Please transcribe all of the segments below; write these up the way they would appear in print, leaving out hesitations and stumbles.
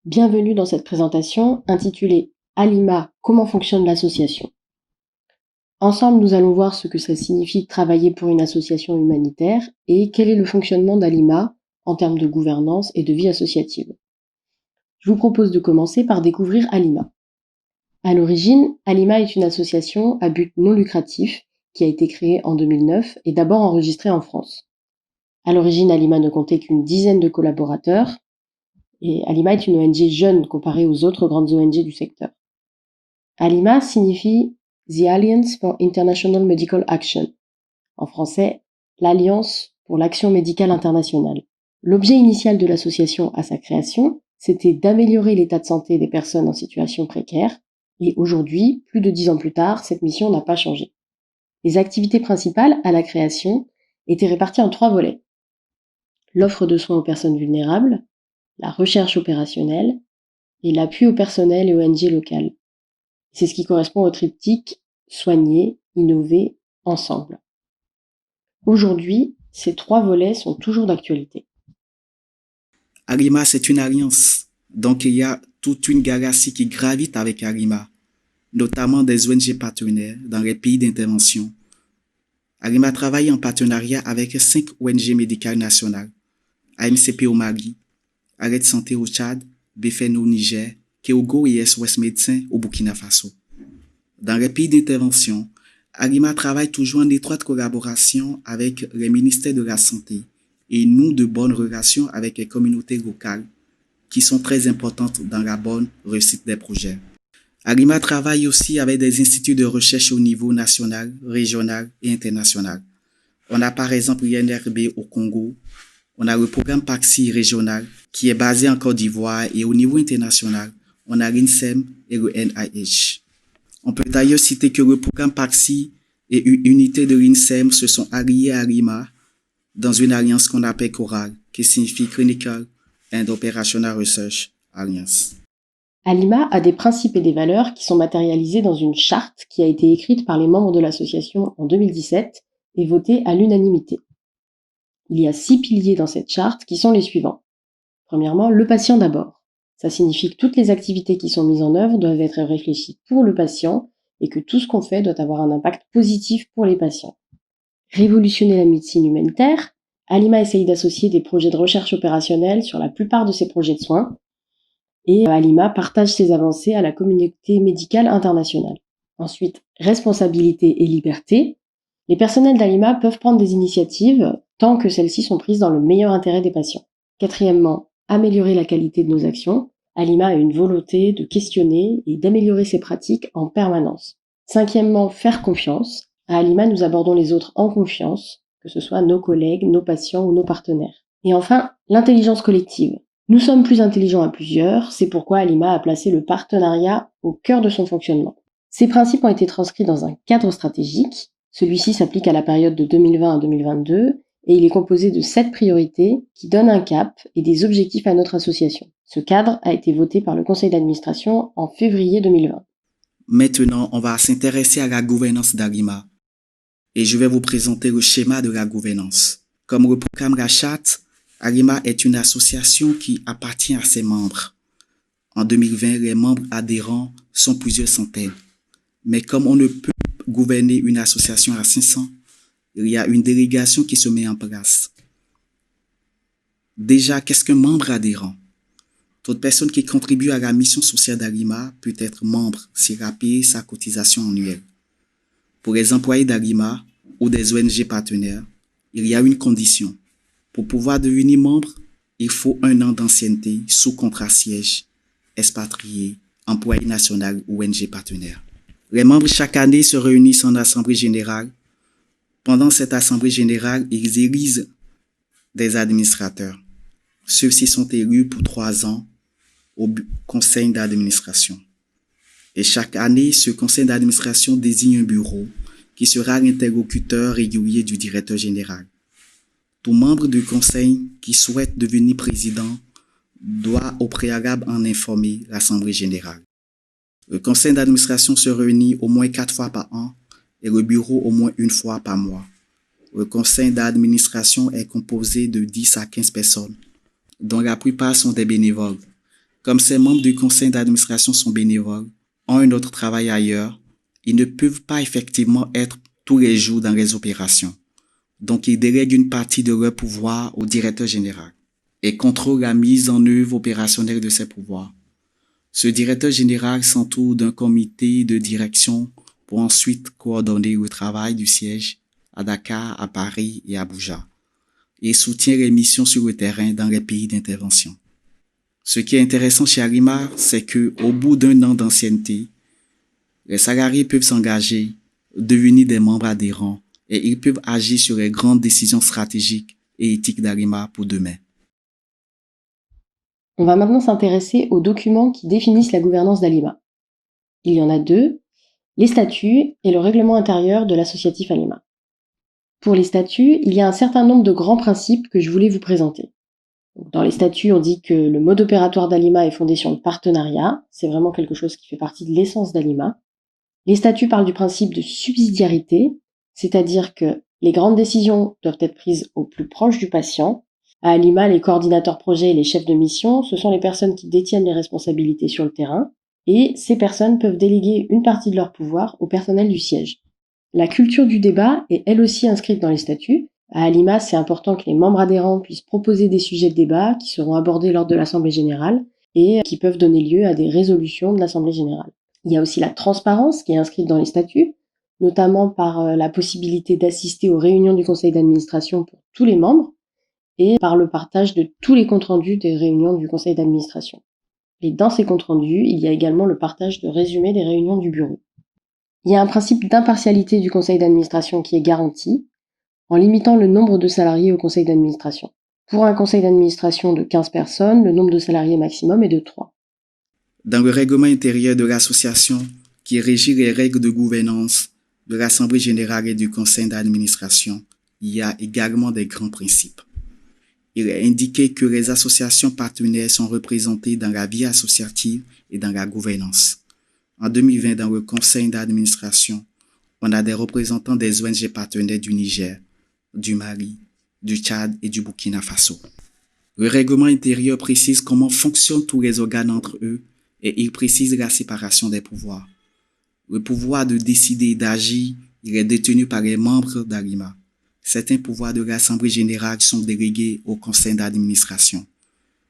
Bienvenue dans cette présentation intitulée Alima, comment fonctionne l'association? Ensemble, nous allons voir ce que ça signifie de travailler pour une association humanitaire et quel est le fonctionnement d'Alima en termes de gouvernance et de vie associative. Je vous propose de commencer par découvrir Alima. À l'origine, Alima est une association à but non lucratif qui a été créée en 2009 et d'abord enregistrée en France. À l'origine, Alima ne comptait qu'une dizaine de collaborateurs et Alima est une ONG jeune comparée aux autres grandes ONG du secteur. Alima signifie The Alliance for International Medical Action. En français, l'Alliance pour l'action médicale internationale. L'objet initial de l'association à sa création, c'était d'améliorer l'état de santé des personnes en situation précaire, et aujourd'hui, plus de 10 ans plus tard, cette mission n'a pas changé. Les activités principales à la création étaient réparties en 3 volets. L'offre de soins aux personnes vulnérables, la recherche opérationnelle et l'appui au personnel et ONG locales. C'est ce qui correspond au triptyque soigner, innover, ensemble. Aujourd'hui, ces 3 volets sont toujours d'actualité. Alima, c'est une alliance. Donc, il y a toute une galaxie qui gravite avec Alima, notamment des ONG partenaires dans les pays d'intervention. Alima travaille en partenariat avec 5 ONG médicales nationales, AMCP au Mali, Arrêt Santé au Tchad, BFN au Niger, Keogo et SOS Médecins au Burkina Faso. Dans les pays d'intervention, Alima travaille toujours en étroite collaboration avec les ministères de la Santé et noue de bonnes relations avec les communautés locales qui sont très importantes dans la bonne réussite des projets. Alima travaille aussi avec des instituts de recherche au niveau national, régional et international. On a par exemple l'INRB au Congo, on a le programme PAXI régional qui est basé en Côte d'Ivoire et au niveau international, on a l'INSEM et le NIH. On peut d'ailleurs citer que le programme PAXI et une unité de l'INSEM se sont alliés à Alima dans une alliance qu'on appelle CORAL, qui signifie Clinical and Operational Research Alliance. Alima a des principes et des valeurs qui sont matérialisés dans une charte qui a été écrite par les membres de l'association en 2017 et votée à l'unanimité. Il y a 6 piliers dans cette charte qui sont les suivants. Premièrement, le patient d'abord. Ça signifie que toutes les activités qui sont mises en œuvre doivent être réfléchies pour le patient et que tout ce qu'on fait doit avoir un impact positif pour les patients. Révolutionner la médecine humanitaire, Alima essaye d'associer des projets de recherche opérationnelle sur la plupart de ses projets de soins et Alima partage ses avancées à la communauté médicale internationale. Ensuite, responsabilité et liberté. Les personnels d'Alima peuvent prendre des initiatives tant que celles-ci sont prises dans le meilleur intérêt des patients. Quatrièmement, améliorer la qualité de nos actions. Alima a une volonté de questionner et d'améliorer ses pratiques en permanence. Cinquièmement, faire confiance. À Alima, nous abordons les autres en confiance, que ce soit nos collègues, nos patients ou nos partenaires. Et enfin, l'intelligence collective. Nous sommes plus intelligents à plusieurs, c'est pourquoi Alima a placé le partenariat au cœur de son fonctionnement. Ces principes ont été transcrits dans un cadre stratégique. Celui-ci s'applique à la période de 2020 à 2022 et il est composé de 7 priorités qui donnent un cap et des objectifs à notre association. Ce cadre a été voté par le conseil d'administration en février 2020. Maintenant, on va s'intéresser à la gouvernance d'Alima et je vais vous présenter le schéma de la gouvernance. Comme le proclame la charte, Alima est une association qui appartient à ses membres. En 2020, les membres adhérents sont plusieurs centaines. Mais comme on ne peut gouverner une association à 500, il y a une délégation qui se met en place. Déjà, qu'est-ce qu'un membre adhérent? Toute personne qui contribue à la mission sociale d'Alima peut être membre s'il a payé sa cotisation annuelle. Pour les employés d'Alima ou des ONG partenaires, il y a une condition. Pour pouvoir devenir membre, il faut 1 an d'ancienneté sous contrat siège, expatrié, employé national ou ONG partenaire. Les membres chaque année se réunissent en assemblée générale. Pendant cette assemblée générale, ils élisent des administrateurs. Ceux-ci sont élus pour 3 ans au conseil d'administration. Et chaque année, ce conseil d'administration désigne un bureau qui sera l'interlocuteur régulier du directeur général. Tout membre du conseil qui souhaite devenir président doit au préalable en informer l'assemblée générale. Le conseil d'administration se réunit au moins 4 fois par an et le bureau au moins 1 fois par mois. Le conseil d'administration est composé de 10 à 15 personnes, dont la plupart sont des bénévoles. Comme ces membres du conseil d'administration sont bénévoles, ont un autre travail ailleurs, ils ne peuvent pas effectivement être tous les jours dans les opérations. Donc, ils délèguent une partie de leur pouvoir au directeur général et contrôlent la mise en œuvre opérationnelle de ces pouvoirs. Ce directeur général s'entoure d'un comité de direction pour ensuite coordonner le travail du siège à Dakar, à Paris et à Abuja, et soutient les missions sur le terrain dans les pays d'intervention. Ce qui est intéressant chez Arima, c'est que, au bout d'un an d'ancienneté, les salariés peuvent s'engager, devenir des membres adhérents et ils peuvent agir sur les grandes décisions stratégiques et éthiques d'Arima pour demain. On va maintenant s'intéresser aux documents qui définissent la gouvernance d'Alima. Il y en a deux, les statuts et le règlement intérieur de l'associatif Alima. Pour les statuts, il y a un certain nombre de grands principes que je voulais vous présenter. Dans les statuts, on dit que le mode opératoire d'Alima est fondé sur le partenariat, c'est vraiment quelque chose qui fait partie de l'essence d'Alima. Les statuts parlent du principe de subsidiarité, c'est-à-dire que les grandes décisions doivent être prises au plus proche du patient. À Alima, les coordinateurs projets et les chefs de mission, ce sont les personnes qui détiennent les responsabilités sur le terrain, et ces personnes peuvent déléguer une partie de leur pouvoir au personnel du siège. La culture du débat est elle aussi inscrite dans les statuts. À Alima, c'est important que les membres adhérents puissent proposer des sujets de débat qui seront abordés lors de l'Assemblée générale et qui peuvent donner lieu à des résolutions de l'Assemblée générale. Il y a aussi la transparence qui est inscrite dans les statuts, notamment par la possibilité d'assister aux réunions du conseil d'administration pour tous les membres et par le partage de tous les comptes rendus des réunions du conseil d'administration. Et dans ces comptes rendus, il y a également le partage de résumés des réunions du bureau. Il y a un principe d'impartialité du conseil d'administration qui est garanti en limitant le nombre de salariés au conseil d'administration. Pour un conseil d'administration de 15 personnes, le nombre de salariés maximum est de 3. Dans le règlement intérieur de l'association, qui régit les règles de gouvernance de l'Assemblée générale et du conseil d'administration, il y a également des grands principes. Il est indiqué que les associations partenaires sont représentées dans la vie associative et dans la gouvernance. En 2020, dans le conseil d'administration, on a des représentants des ONG partenaires du Niger, du Mali, du Tchad et du Burkina Faso. Le règlement intérieur précise comment fonctionnent tous les organes entre eux et il précise la séparation des pouvoirs. Le pouvoir de décider et d'agir, il est détenu par les membres d'Arima. Certains pouvoirs de l'Assemblée générale sont délégués au conseil d'administration.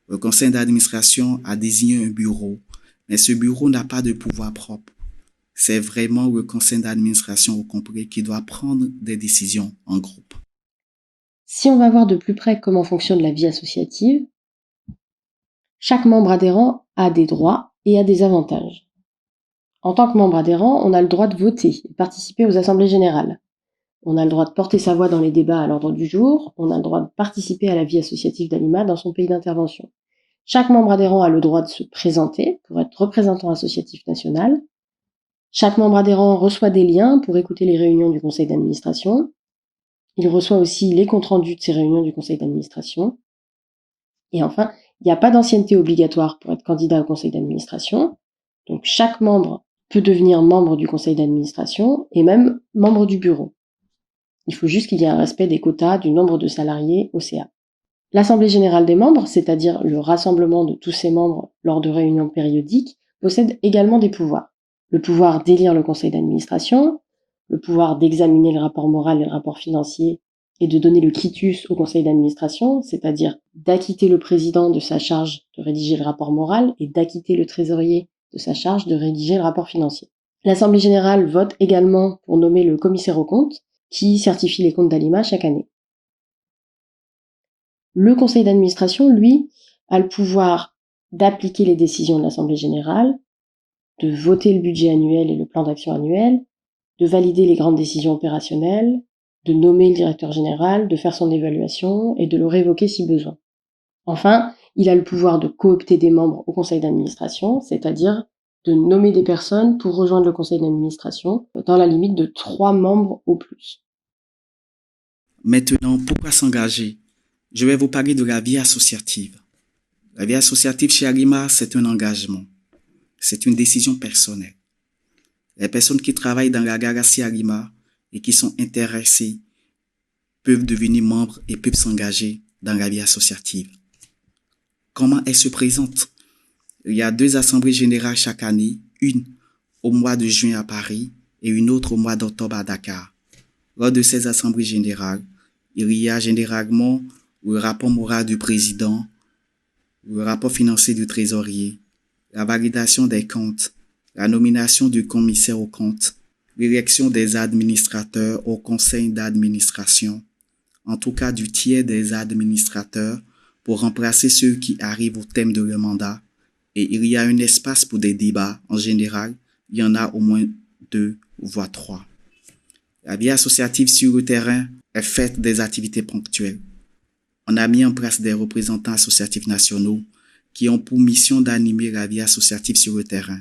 Le conseil d'administration a désigné un bureau, mais ce bureau n'a pas de pouvoir propre. C'est vraiment le conseil d'administration au complet qui doit prendre des décisions en groupe. Si on va voir de plus près comment fonctionne la vie associative, chaque membre adhérent a des droits et a des avantages. En tant que membre adhérent, on a le droit de voter et de participer aux assemblées générales. On a le droit de porter sa voix dans les débats à l'ordre du jour, on a le droit de participer à la vie associative d'Alima dans son pays d'intervention. Chaque membre adhérent a le droit de se présenter pour être représentant associatif national. Chaque membre adhérent reçoit des liens pour écouter les réunions du conseil d'administration. Il reçoit aussi les comptes rendus de ces réunions du conseil d'administration. Et enfin, il n'y a pas d'ancienneté obligatoire pour être candidat au conseil d'administration. Donc chaque membre peut devenir membre du conseil d'administration et même membre du bureau. Il faut juste qu'il y ait un respect des quotas du nombre de salariés au CA. L'Assemblée générale des membres, c'est-à-dire le rassemblement de tous ces membres lors de réunions périodiques, possède également des pouvoirs. Le pouvoir d'élire le conseil d'administration, le pouvoir d'examiner le rapport moral et le rapport financier et de donner le quitus au conseil d'administration, c'est-à-dire d'acquitter le président de sa charge de rédiger le rapport moral et d'acquitter le trésorier de sa charge de rédiger le rapport financier. L'Assemblée générale vote également pour nommer le commissaire aux comptes, qui certifie les comptes d'Alima chaque année. Le conseil d'administration, lui, a le pouvoir d'appliquer les décisions de l'Assemblée générale, de voter le budget annuel et le plan d'action annuel, de valider les grandes décisions opérationnelles, de nommer le directeur général, de faire son évaluation et de le révoquer si besoin. Enfin, il a le pouvoir de coopter des membres au conseil d'administration, c'est-à-dire de nommer des personnes pour rejoindre le conseil d'administration dans la limite de 3 membres au plus. Maintenant, pourquoi s'engager? Je vais vous parler de la vie associative. La vie associative chez Arima, c'est un engagement. C'est une décision personnelle. Les personnes qui travaillent dans la galaxie Arima et qui sont intéressées peuvent devenir membres et peuvent s'engager dans la vie associative. Comment elle se présente? Il y a 2 assemblées générales chaque année, une au mois de juin à Paris et une autre au mois d'octobre à Dakar. Lors de ces assemblées générales, il y a généralement le rapport moral du président, le rapport financier du trésorier, la validation des comptes, la nomination du commissaire aux comptes, l'élection des administrateurs au conseil d'administration, en tout cas du tiers des administrateurs, pour remplacer ceux qui arrivent au terme de leur mandat. Et il y a un espace pour des débats. En général, il y en a au moins 2, voire 3. La vie associative sur le terrain est faite des activités ponctuelles. On a mis en place des représentants associatifs nationaux qui ont pour mission d'animer la vie associative sur le terrain,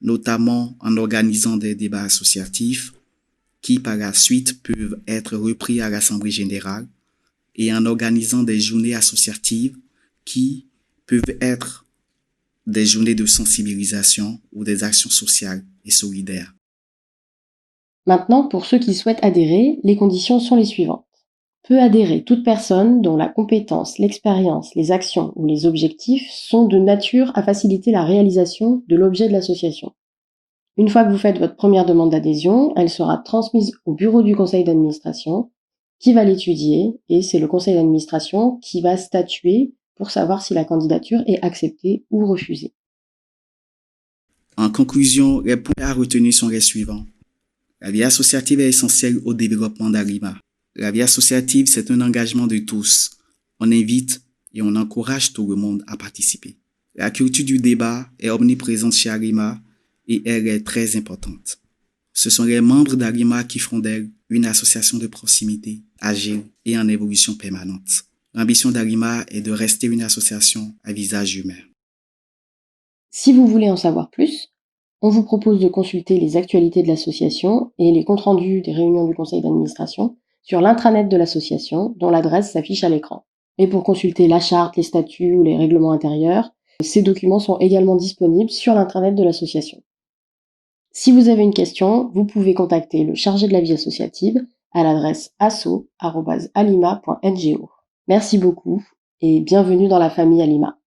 notamment en organisant des débats associatifs qui par la suite peuvent être repris à l'Assemblée générale et en organisant des journées associatives qui peuvent être des journées de sensibilisation ou des actions sociales et solidaires. Maintenant, pour ceux qui souhaitent adhérer, les conditions sont les suivantes. Peut adhérer toute personne dont la compétence, l'expérience, les actions ou les objectifs sont de nature à faciliter la réalisation de l'objet de l'association. Une fois que vous faites votre première demande d'adhésion, elle sera transmise au bureau du conseil d'administration qui va l'étudier et c'est le conseil d'administration qui va statuer pour savoir si la candidature est acceptée ou refusée. En conclusion, les points à retenir sont les suivants. La vie associative est essentielle au développement d'Arima. La vie associative, c'est un engagement de tous. On invite et on encourage tout le monde à participer. La culture du débat est omniprésente chez Arima et elle est très importante. Ce sont les membres d'Arima qui font d'elle une association de proximité, agile et en évolution permanente. L'ambition d'Arima est de rester une association à visage humain. Si vous voulez en savoir plus, on vous propose de consulter les actualités de l'association et les comptes rendus des réunions du conseil d'administration sur l'intranet de l'association, dont l'adresse s'affiche à l'écran. Et pour consulter la charte, les statuts ou les règlements intérieurs, ces documents sont également disponibles sur l'intranet de l'association. Si vous avez une question, vous pouvez contacter le chargé de la vie associative à l'adresse asso@alima.ngo. Merci beaucoup et bienvenue dans la famille Alima.